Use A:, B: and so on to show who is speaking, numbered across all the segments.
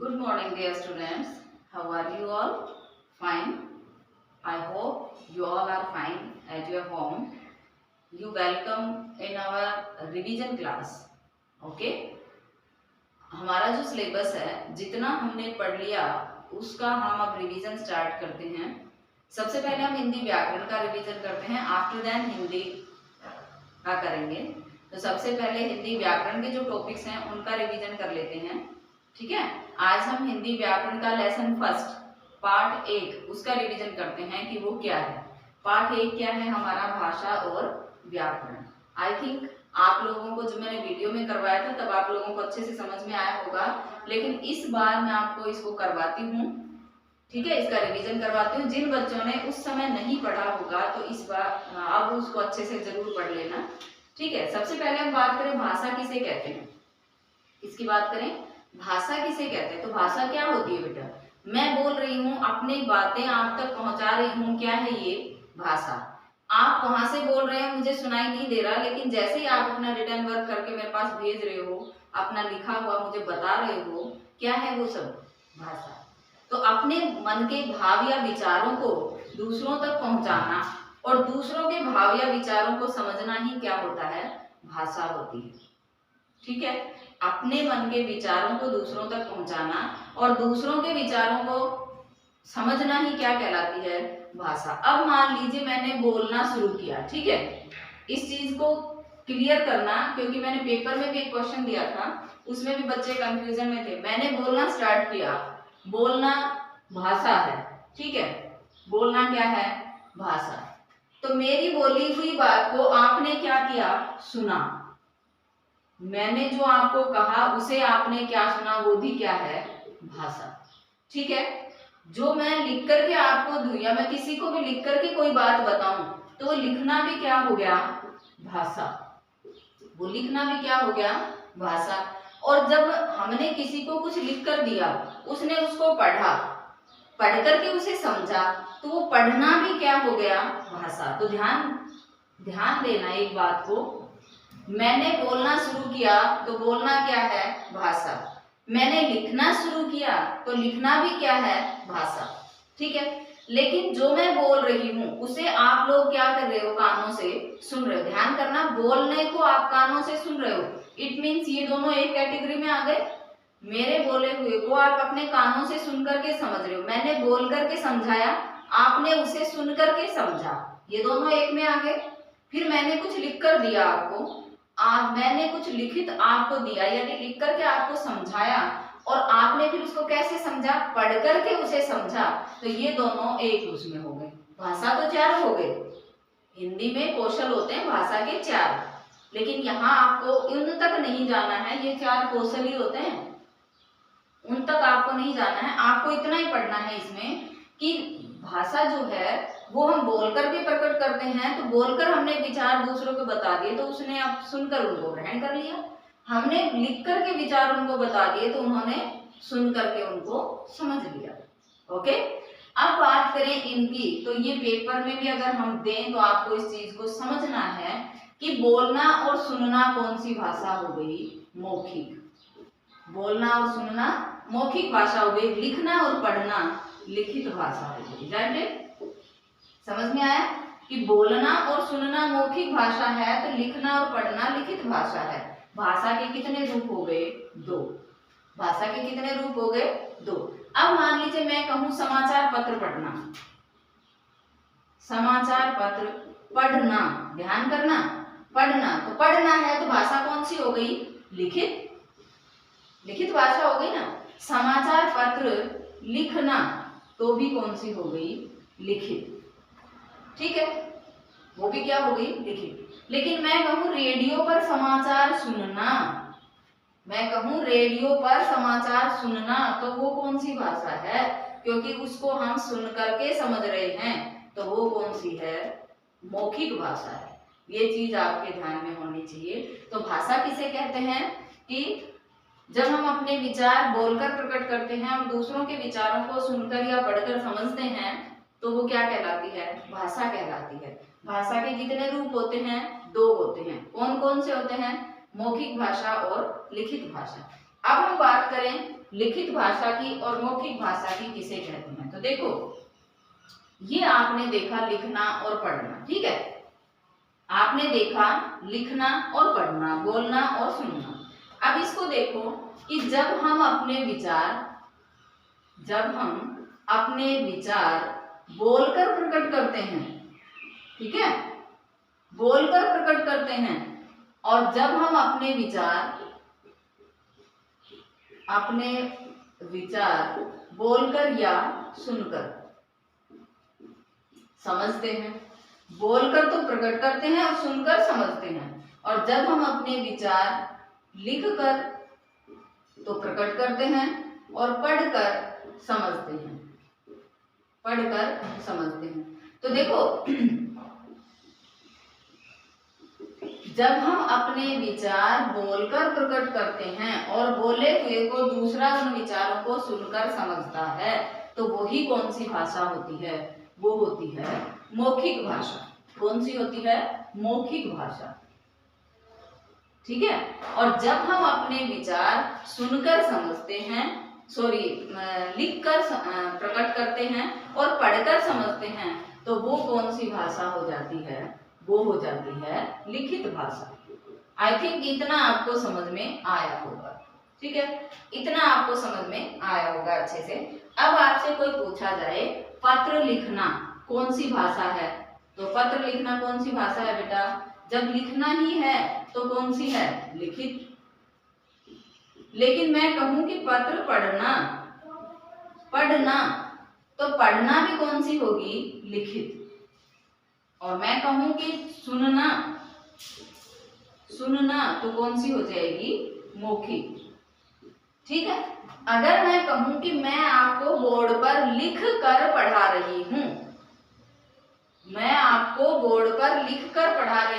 A: Good morning, dear students. How are you all? Fine. I hope you all are fine at your home. You welcome in our revision class. Okay? हमारा जो syllabus है, जितना हमने पढ़ लिया उसका हम अब रिवीजन स्टार्ट करते हैं। सबसे पहले हम हिंदी व्याकरण का रिवीजन करते हैं, आफ्टर दैन हिंदी का करेंगे। तो सबसे पहले हिंदी व्याकरण के जो टॉपिक्स हैं उनका रिवीजन कर लेते हैं। ठीक है, आज हम हिंदी व्याकरण का लेसन फर्स्ट पार्ट 1 उसका रिवीजन करते हैं कि वो क्या है। पार्ट 1 क्या है हमारा? भाषा और व्याकरण। आई थिंक आप लोगों को जो मैंने वीडियो में करवाया था तब आप लोगों को अच्छे से समझ में आया होगा, लेकिन इस बार मैं आपको इसको करवाती हूँ। ठीक है, इसका रिवीजन करवाती हूँ। जिन बच्चों ने उस समय नहीं पढ़ा होगा तो इस बार अब उसको अच्छे से जरूर पढ़ लेना। ठीक है, सबसे पहले हम बात करें भाषा किसे कहते हैं, इसकी बात करें। भाषा किसे कहते हैं? तो भाषा क्या होती है बेटा? मैं बोल रही हूँ, अपनी बातें आप तक पहुंचा रही हूँ, क्या है ये? भाषा। आप वहां से बोल रहे हैं, मुझे सुनाई नहीं दे रहा, लेकिन जैसे ही आप अपना रिटर्न वर्क करके मेरे पास भेज रहे हो, अपना लिखा हुआ मुझे बता रहे हो, क्या है वो सब? भाषा। तो अपने मन के भाव या विचारों को दूसरों तक पहुंचाना और दूसरों के भाव या विचारों को समझना ही क्या होता है? भाषा होती है। ठीक है, अपने मन के विचारों को दूसरों तक पहुंचाना और दूसरों के विचारों को समझना ही क्या कहलाती है? भाषा। अब मान लीजिए मैंने बोलना शुरू किया, ठीक है, इस चीज को क्लियर करना, क्योंकि मैंने पेपर में भी एक क्वेश्चन दिया था, उसमें भी बच्चे कंफ्यूजन में थे। मैंने बोलना स्टार्ट किया, बोलना भाषा है। ठीक है, बोलना क्या है? भाषा। तो मेरी बोली हुई बात को आपने क्या किया? सुना। मैंने जो आपको कहा उसे आपने क्या सुना? वो भी क्या है? भाषा। ठीक है, जो मैं लिख करके आपको दूं या मैं किसी को भी लिख करके कोई बात बताऊं तो वो लिखना भी क्या हो गया? भाषा। वो लिखना भी क्या हो गया? भाषा। और जब हमने किसी को कुछ लिख कर दिया, उसने उसको पढ़ा, पढ़ करके उसे समझा, तो वो पढ़ना भी क्या हो गया? भाषा। तो ध्यान देना एक बात को, मैंने बोलना शुरू किया तो बोलना क्या है? भाषा। मैंने लिखना शुरू किया तो लिखना भी क्या है? भाषा। ठीक है, लेकिन जो मैं बोल रही हूं उसे आप लोग क्या कर रहे हो? कानों से सुन रहे हो। ध्यान करना, बोलने को आप कानों से सुन रहे हो, इट मीन्स ये दोनों एक कैटेगरी में आ गए। मेरे बोले हुए को आप अपने कानों से सुन करके समझ रहे हो, मैंने बोल करके समझाया, आपने उसे सुन करके समझा, ये दोनों एक में आ गए। फिर मैंने कुछ लिख कर दिया आपको, मैंने कुछ लिखित आपको दिया, यानी लिख करके आपको समझाया, और आपने फिर उसको कैसे समझा? पढ़ करके उसे समझा। तो ये दोनों एक उसमें हो गए। भाषा तो 4 हो गए। हिंदी में कौशल होते हैं भाषा के 4, लेकिन यहाँ आपको उन तक नहीं जाना है, ये 4 कौशल ही होते हैं, उन तक आपको नहीं जाना है। आपको इतना ही पढ़ना है इसमें कि भाषा जो है वो हम बोलकर भी प्रकट करते हैं, तो बोलकर हमने विचार दूसरों को बता दिए तो उसने अब सुनकर उनको ग्रहण कर लिया, हमने लिख कर के विचार उनको बता दिए तो उन्होंने सुन करके उनको समझ लिया। ओके, अब बात करें इनकी, तो ये पेपर में भी अगर हम दें तो आपको इस चीज को समझना है कि बोलना और सुनना कौन सी भाषा हो गई? मौखिक। बोलना और सुनना मौखिक भाषा हो गई, लिखना और पढ़ना लिखित भाषा हो गई। राइट, समझ में आया कि बोलना और सुनना मौखिक भाषा है तो लिखना और पढ़ना लिखित भाषा है। भाषा के कितने रूप हो गए? 2। भाषा के कितने रूप हो गए? 2। अब मान लीजिए मैं कहूं समाचार पत्र पढ़ना, समाचार पत्र पढ़ना, ध्यान करना, पढ़ना, तो पढ़ना है तो भाषा कौन सी हो गई? लिखित, लिखित भाषा हो गई ना। समाचार पत्र लिखना तो भी कौन सी हो गई? लिखित। ठीक है, वो भी क्या हो गई? लिखित। लेकिन मैं कहूं रेडियो पर समाचार सुनना, मैं कहूं रेडियो पर समाचार सुनना, तो वो कौन सी भाषा है? क्योंकि उसको हम सुन करके समझ रहे हैं, तो वो कौन सी है? मौखिक भाषा है। ये चीज आपके ध्यान में होनी चाहिए। तो भाषा किसे कहते हैं? कि जब हम अपने विचार बोलकर प्रकट करते हैं और दूसरों के विचारों को सुनकर या पढ़कर समझते हैं तो वो क्या कहलाती है? भाषा कहलाती है। भाषा के कितने रूप होते हैं? 2 होते हैं। कौन कौन से होते हैं? मौखिक भाषा और लिखित भाषा। अब हम बात करें लिखित भाषा की और मौखिक भाषा की किसे कहते हैं। तो देखो, ये आपने देखा लिखना और पढ़ना, ठीक है। आपने देखा लिखना और पढ़ना, बोलना और सुनना। अब इसको देखो कि जब हम अपने विचार बोलकर प्रकट करते हैं, ठीक है, बोलकर प्रकट करते हैं, और जब हम अपने विचार बोलकर या सुनकर समझते हैं। बोलकर तो प्रकट करते हैं और सुनकर समझते हैं, और जब हम अपने विचार लिखकर तो प्रकट करते हैं और पढ़कर समझते हैं। तो देखो, जब हम अपने विचार बोलकर प्रकट करते हैं और बोले हुए को दूसरा उन विचारों को सुनकर समझता है, तो वही कौन सी भाषा होती है? वो होती है मौखिक भाषा। कौन सी होती है? मौखिक भाषा, ठीक है। और जब हम अपने विचार सुनकर समझते हैं, लिखकर प्रकट करते हैं और पढ़कर समझते हैं, तो वो कौन सी भाषा हो जाती है? वो हो जाती है लिखित भाषा। आई थिंक इतना आपको समझ में आया होगा, ठीक है, इतना आपको समझ में आया होगा अच्छे से। अब आपसे कोई पूछा जाए पत्र लिखना कौन सी भाषा है, तो पत्र लिखना कौन सी भाषा है बेटा? जब लिखना ही है तो कौन सी है? लिखित। लेकिन मैं कहूं कि पत्र पढ़ना, तो पढ़ना भी कौन सी होगी? लिखित। और मैं कहूं कि सुनना तो कौन सी हो जाएगी? मौखिक, ठीक है। अगर मैं कहूं कि मैं आपको बोर्ड पर लिख कर पढ़ा रही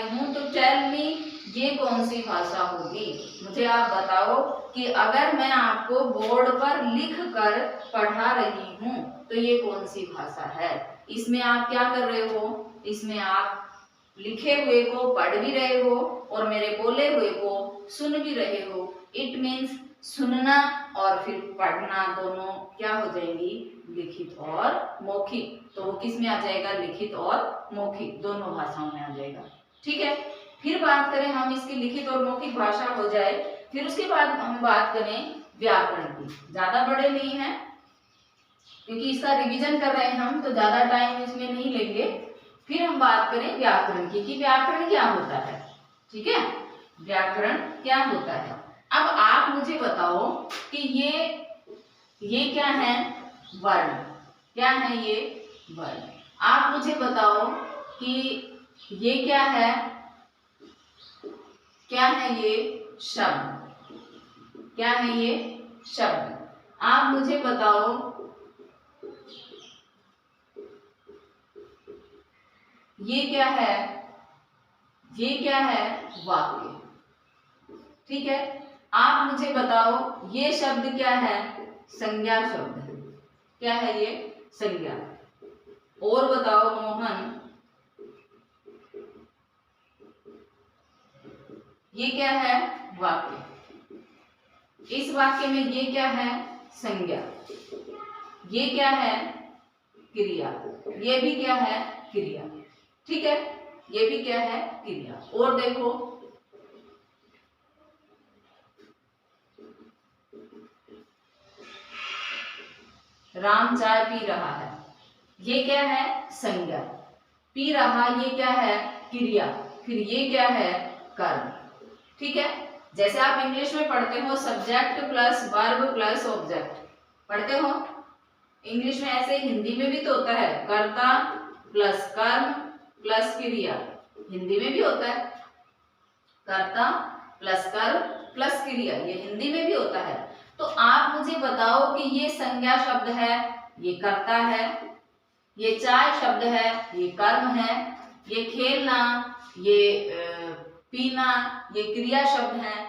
A: हूं, तो टेल मी ये कौन सी भाषा होगी? मुझे आप बताओ कि अगर मैं आपको बोर्ड पर लिख कर पढ़ा रही हूं तो ये कौन सी भाषा है? इसमें आप क्या कर रहे हो? इसमें आप लिखे हुए को पढ़ भी रहे हो और मेरे बोले हुए को सुन भी रहे हो। इट मीन्स सुनना और फिर पढ़ना दोनों क्या हो जाएंगी? लिखित और मौखिक। तो वो किस में आ जाएगा? लिखित और मौखिक, दोनों भाषाओं में आ जाएगा, ठीक है। फिर बात करें हम इसकी लिखित और मौखिक भाषा हो जाए, फिर उसके बाद हम बात करें व्याकरण की। ज्यादा बड़े नहीं है क्योंकि इसका रिवीजन कर रहे हैं हम, तो ज्यादा टाइम इसमें नहीं लेंगे। फिर हम बात करें व्याकरण की कि व्याकरण क्या होता है, ठीक है, व्याकरण क्या होता है। अब आप मुझे बताओ कि ये क्या है? वर्ण। क्या है ये? वर्ण। आप मुझे बताओ कि ये क्या है? क्या है ये? शब्द। क्या है ये? शब्द। आप मुझे बताओ ये क्या है? ये क्या है? वाक्य, ठीक है। आप मुझे बताओ ये शब्द क्या है? संज्ञा शब्द है। क्या है ये? संज्ञा। और बताओ मोहन, ये क्या है? वाक्य। इस वाक्य में ये क्या है? संज्ञा। ये क्या है? क्रिया। ये भी क्या है? क्रिया, ठीक है। ये भी क्या है? क्रिया। और देखो, राम चाय पी रहा है, ये क्या है? संज्ञा। पी रहा, ये क्या है? क्रिया। फिर ये क्या है? कर्म, ठीक है। जैसे आप इंग्लिश में पढ़ते हो subject plus verb plus object, पढ़ते हो इंग्लिश में, ऐसे हिंदी में भी तो होता है कर्ता प्लस कर्म प्लस क्रिया। हिंदी में भी होता है कर्ता प्लस कर्म प्लस क्रिया, ये हिंदी में भी होता है। तो आप मुझे बताओ कि ये संज्ञा शब्द है, ये कर्ता है, ये चाय शब्द है, ये कर्म है, ये खेलना, ये पीना, ये क्रिया शब्द है।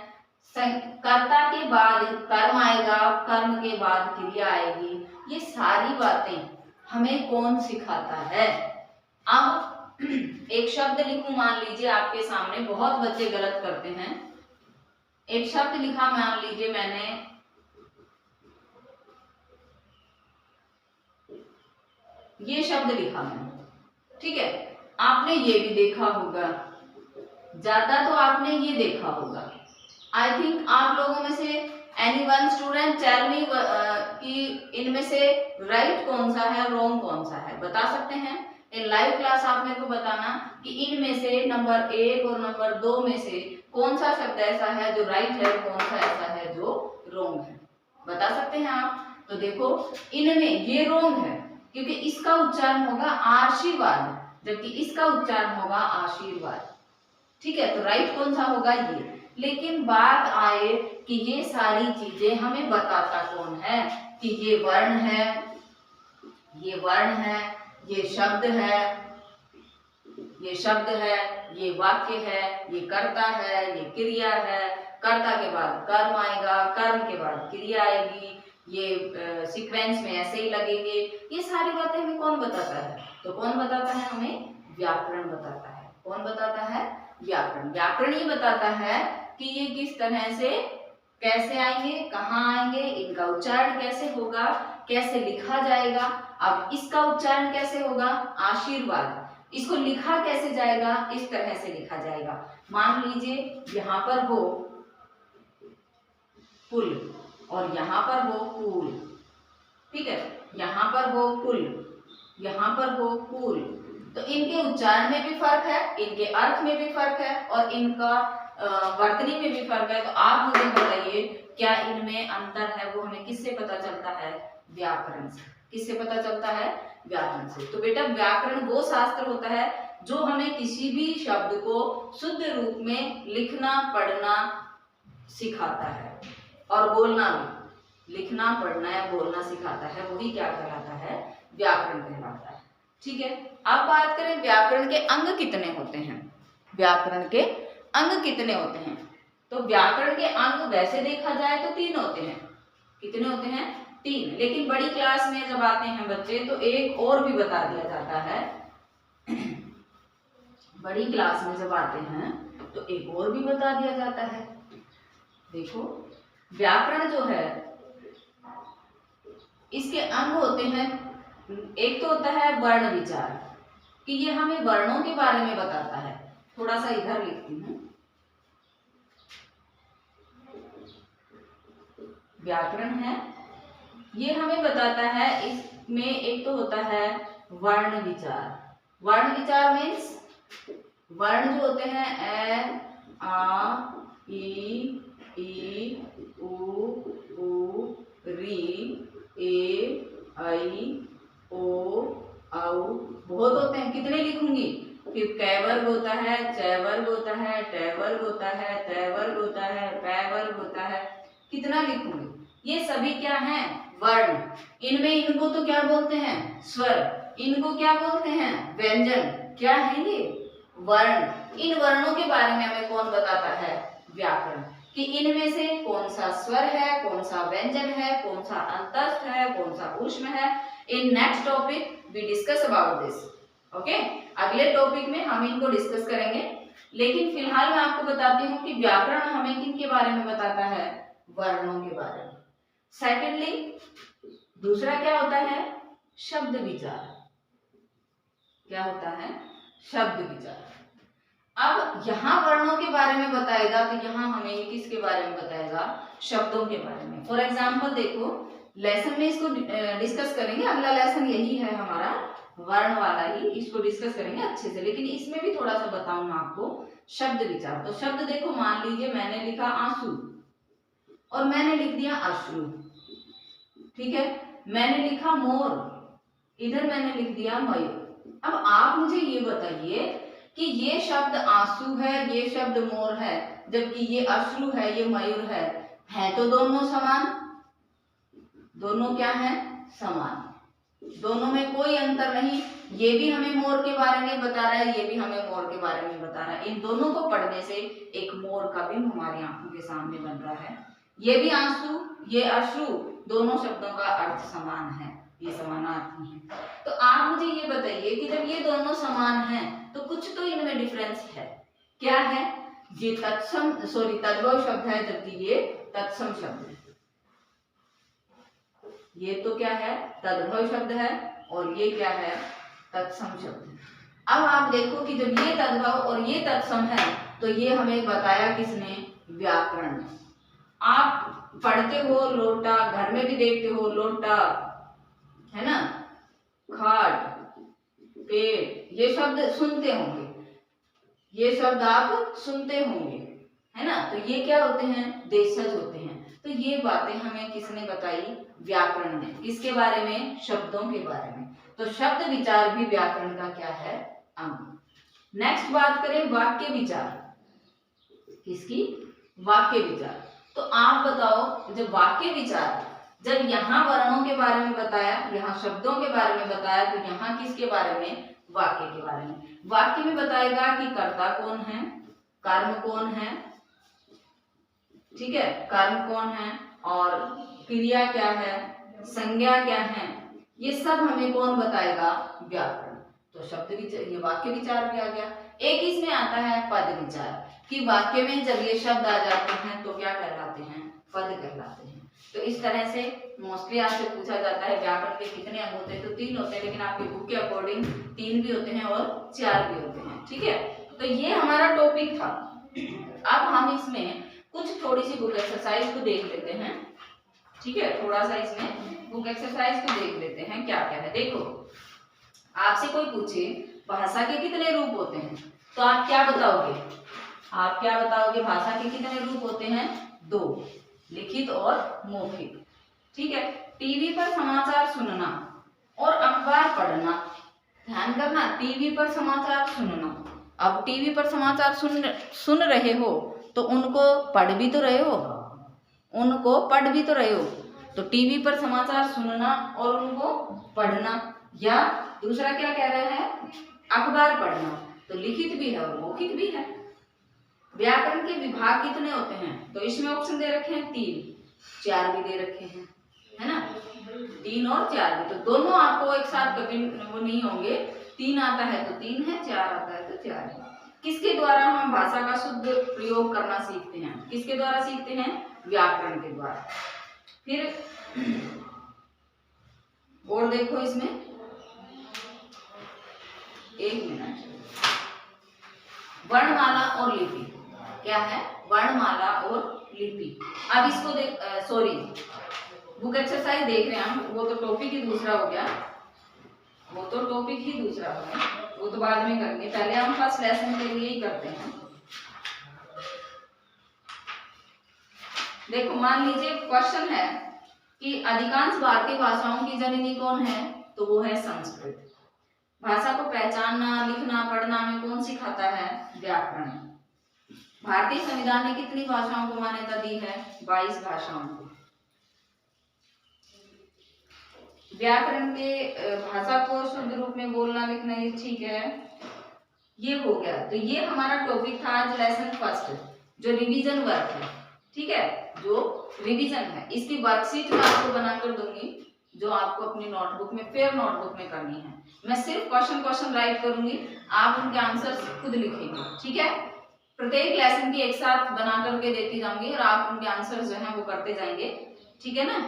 A: कर्ता के बाद कर्म आएगा, कर्म के बाद क्रिया आएगी। ये सारी बातें हमें कौन सिखाता है? अब एक शब्द लिखूं, मान लीजिए आपके सामने, बहुत बच्चे गलत करते हैं। एक शब्द लिखा, मान लीजिए मैंने ये शब्द लिखा मैंने, ठीक है। आपने ये भी देखा होगा, ज्यादा तो आपने ये देखा होगा। आई थिंक आप लोगों में से any one student tell me कि इनमें से राइट कौन सा है, रॉन्ग कौन सा है, बता सकते हैं? इन लाइव क्लास आप मेरे को बताना कि इनमें से नंबर 1 और नंबर 2 में से कौन सा शब्द ऐसा है जो राइट है, कौन सा ऐसा है जो रॉन्ग है, बता सकते हैं आप? तो देखो इनमें ये रॉन्ग है क्योंकि इसका उच्चारण होगा आशीर्वाद, जबकि इसका उच्चारण होगा आशीर्वाद, ठीक है। तो राइट कौन सा होगा? ये। लेकिन बात आए कि ये सारी चीजें हमें बताता कौन है कि ये वर्ण है, ये वर्ण है, ये शब्द है, ये शब्द है, ये वाक्य है, ये कर्ता है, ये क्रिया है, कर्ता के बाद कर्म आएगा, कर्म के बाद क्रिया आएगी, ये सीक्वेंस में ऐसे ही लगेंगे। ये सारी बातें हमें कौन बताता है? तो कौन बताता है? हमें व्याकरण बताता है। कौन बताता है? व्याकरण। व्याकरण ये बताता है कि ये किस तरह से कैसे आएंगे, कहाँ आएंगे, इनका उच्चारण कैसे होगा, कैसे लिखा जाएगा। अब इसका उच्चारण कैसे होगा? आशीर्वाद। इसको लिखा कैसे जाएगा? इस तरह से लिखा जाएगा। मान लीजिए यहाँ पर हो पुल और यहाँ पर हो पुल, ठीक है, यहाँ पर हो पुल, यहाँ पर हो पुल, तो इनके उच्चारण में भी फर्क है, इनके अर्थ में भी फर्क है और इनका वर्तनी में भी फर्क है। तो आप मुझे बताइए क्या इनमें अंतर है? वो हमें किससे पता चलता है? व्याकरण से। किससे पता चलता है? व्याकरण से। तो बेटा व्याकरण वो शास्त्र होता है जो हमें किसी भी शब्द को शुद्ध रूप में लिखना पढ़ना सिखाता है और बोलना भी, लिखना पढ़ना या बोलना सिखाता है, वही क्या कहलाता है? व्याकरण कहलाता है, ठीक है। अब बात करें व्याकरण के अंग कितने होते हैं। व्याकरण के अंग कितने होते हैं? तो व्याकरण के अंग वैसे देखा जाए तो 3 होते हैं। कितने होते हैं? 3। लेकिन बड़ी क्लास में जब आते हैं बच्चे तो एक और भी बता दिया जाता है। बड़ी क्लास में जब आते हैं तो एक और भी बता दिया जाता है। देखो व्याकरण जो है इसके अंग होते हैं, एक तो होता है वर्ण विचार कि ये हमें वर्णों के बारे में बताता है। थोड़ा सा इधर लिखती हूँ। व्याकरण है, ये हमें बताता है, इसमें एक तो होता है वर्ण विचार। वर्ण विचार मीन्स वर्ण जो होते हैं ए आ ई उ री ए आई ओ औ बहुत होते हैं। कितने लिखूंगी? फिर कै वर्ग होता है, च वर्ग होता है, ट वर्ग होता है, त वर्ग होता है, पै वर्ग होता है। कितना लिखूंगी? ये सभी क्या हैं? वर्ण। इनमें इनको तो क्या बोलते हैं? स्वर। इनको क्या बोलते हैं? व्यंजन। क्या है ये? वर्ण। इन वर्णों के बारे में हमें कौन बताता है? व्याकरण। कि इनमें से कौन सा स्वर है, कौन सा व्यंजन है, कौन सा अंतस्थ है, कौन सा ऊष्म है। In next topic we discuss about this. Okay, अगले टॉपिक में हम इनको डिस्कस करेंगे। लेकिन फिलहाल मैं आपको बताती हूँ कि व्याकरण हमें किन के बारे में बताता है? वर्णों के बारे में। सेकेंडली दूसरा क्या होता है? शब्द विचार। क्या होता है? शब्द विचार। अब यहाँ वर्णों के बारे में बताएगा तो यहाँ हमें किसके बारे में बताएगा? शब्दों के बारे में। फॉर एग्जाम्पल देखो लेसन में इसको डिस्कस करेंगे। अगला लेसन यही है हमारा, वर्ण वाला ही, इसको डिस्कस करेंगे अच्छे से। लेकिन इसमें भी थोड़ा सा बताऊंगा आपको शब्द विचार। तो शब्द देखो, मान लीजिए मैंने लिखा आंसू और मैंने लिख दिया अश्रु, ठीक है। मैंने लिखा मोर, इधर मैंने लिख दिया मयूर। अब आप मुझे ये बताइए कि ये शब्द आंसू है, ये शब्द मोर है, जबकि ये अश्रु है, ये मयूर है तो दोनों समान। दोनों क्या है? समान। दोनों में कोई अंतर नहीं। ये भी हमें मोर के बारे में बता रहा है, ये भी हमें मोर के बारे में बता रहा है। इन दोनों को पढ़ने से एक मोर का बिंब हमारी आंखों के सामने बन रहा है। ये भी आंसू, ये अश्रु, दोनों शब्दों का अर्थ समान है, ये समानार्थी है। तो आप मुझे ये बताइए कि जब ये दोनों समान हैं तो कुछ तो इनमें डिफरेंस है। क्या है? ये तद्भव शब्द है, जबकि ये तत्सम शब्द है। ये तो क्या है? तद्भव शब्द है और ये क्या है, तत्सम शब्द। अब आप देखो कि जब ये तद्भव और ये तत्सम है तो ये हमें बताया किसने, व्याकरण ने। आप पढ़ते हो लोटा, घर में भी देखते हो लोटा, है ना, खाट, पेट, ये शब्द सुनते होंगे, ये शब्द आप सुनते होंगे, है ना। तो ये क्या होते हैं, देशज होते हैं। तो ये बातें हमें किसने बताई, व्याकरण ने। किसके बारे में, शब्दों के बारे में। तो शब्द विचार भी व्याकरण का क्या है, अंग। नेक्स्ट बात करें वाक्य विचार, किसकी, वाक्य विचार। तो आप बताओ, जब वाक्य विचार, जब यहाँ वर्णों के बारे में बताया, यहाँ शब्दों के बारे में बताया, तो यहाँ किसके बारे में, वाक्य के बारे में। वाक्य में बताएगा कि कर्ता कौन है, कर्म कौन है, ठीक है, कर्म कौन है और क्रिया क्या है, संज्ञा क्या है, ये सब हमें कौन बताएगा, व्याकरण। तो शब्द विचार, ये वाक्य विचार भी आ गया। एक इसमें आता है पद विचार, कि वाक्य में जब ये शब्द आ जाते हैं तो क्या कहलाते हैं, पद कहलाते हैं। तो इस तरह से मोस्टली आपसे पूछा जाता है व्याकरण के कितने अंग होते हैं, तो 3 होते हैं, लेकिन आपकी बुक के अकॉर्डिंग 3 भी होते हैं और 4 भी होते हैं, ठीक है। तो ये हमारा टॉपिक था। अब हम इसमें कुछ थोड़ी सी बुक एक्सरसाइज को देख लेते हैं, ठीक है। थोड़ा सा इसमें बुक एक्सरसाइज को देख लेते हैं क्या क्या है। देखो, आपसे कोई पूछे भाषा के कितने रूप होते हैं, तो आप क्या बताओगे, आप क्या बताओगे, भाषा के कितने रूप होते हैं, 2, लिखित और मौखिक, ठीक है। टीवी पर समाचार सुनना और अखबार पढ़ना, ध्यान करना, टीवी पर समाचार सुनना। अब टीवी पर समाचार सुन रहे हो तो उनको पढ़ भी तो रहे हो, उनको पढ़ भी तो रहे हो। तो टीवी पर समाचार सुनना और उनको पढ़ना, या दूसरा क्या कह रहे हैं, अखबार पढ़ना, तो लिखित भी है और मौखिक भी है। व्याकरण के विभाग कितने होते हैं, तो इसमें ऑप्शन दे रखे हैं 3, 4 भी दे रखे हैं, है ना, 3 और 4 भी। तो दोनों आपको एक साथ कभी वो नहीं होंगे, 3 आता है तो 3 है, 4 आता है तो 4 है। किसके द्वारा हम भाषा का शुद्ध प्रयोग करना सीखते हैं, किसके द्वारा सीखते हैं, व्याकरण के द्वारा। फिर और देखो इसमें, एक मिनट, वर्णमाला और लिपि, क्या है, वर्णमाला और लिपि। अब इसको देख, सॉरी, बुक एक्सरसाइज देख रहे हैं हम, वो तो टॉपिक ही दूसरा हो गया, वो तो टॉपिक ही दूसरा हो गया, वो तो बाद में करेंगे, पहले हम फर्स्ट लेसन के लिए ही करते हैं। देखो, मान लीजिए क्वेश्चन है कि अधिकांश भारतीय भाषाओं की जननी कौन है, तो वो है संस्कृत। भाषा को पहचानना, लिखना, पढ़ना में कौन सिखाता है, व्याकरण। भारतीय संविधान ने कितनी भाषाओं को मान्यता दी है, 22 भाषाओं को। व्याकरण के भाषा को शुद्ध रूप में बोलना, लिखना, ये ठीक है, ये हो गया। तो ये हमारा टॉपिक था आज लेसन फर्स्ट, जो रिवीजन वर्क है, ठीक है, जो रिवीजन है। इसकी वर्कशीट मैं आपको बनाकर दूंगी, जो आपको अपनी नोटबुक में, फेयर नोटबुक में करनी है। मैं सिर्फ क्वेश्चन राइट करूंगी, आप उनके आंसर खुद लिखेंगे, ठीक है। प्रत्येक लेसन की एक साथ बना करके देती जाऊंगी और आप उनके आंसर जो है वो करते जाएंगे, ठीक है ना।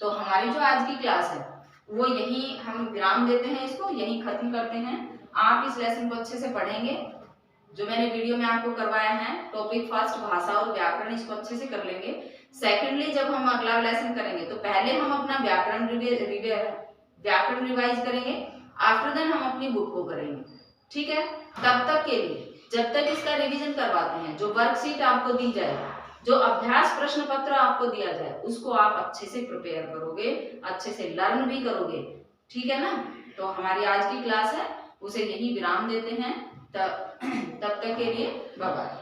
A: तो हमारी जो आज की क्लास है वो यही हम विराम देते हैं, इसको यही खत्म करते हैं। आप इस लेसन को अच्छे से पढ़ेंगे, जो मैंने वीडियो में आपको करवाया है, टॉपिक फर्स्ट भाषा और व्याकरण, इसको अच्छे से कर लेंगे। सेकेंडली जब हम अगला लेसन करेंगे तो पहले हम अपना व्याकरण रिवाइज करेंगे, आफ्टर देन हम अपनी बुक को करेंगे, ठीक है। तब तक के लिए, जब तक इसका रिवीजन करवाते हैं, जो वर्कशीट आपको दी जाए, जो अभ्यास प्रश्न पत्र आपको दिया जाए, उसको आप अच्छे से प्रिपेयर करोगे, अच्छे से लर्न भी करोगे, ठीक है ना। तो हमारी आज की क्लास है उसे यही विराम देते हैं, तब तक के लिए बाय बाय।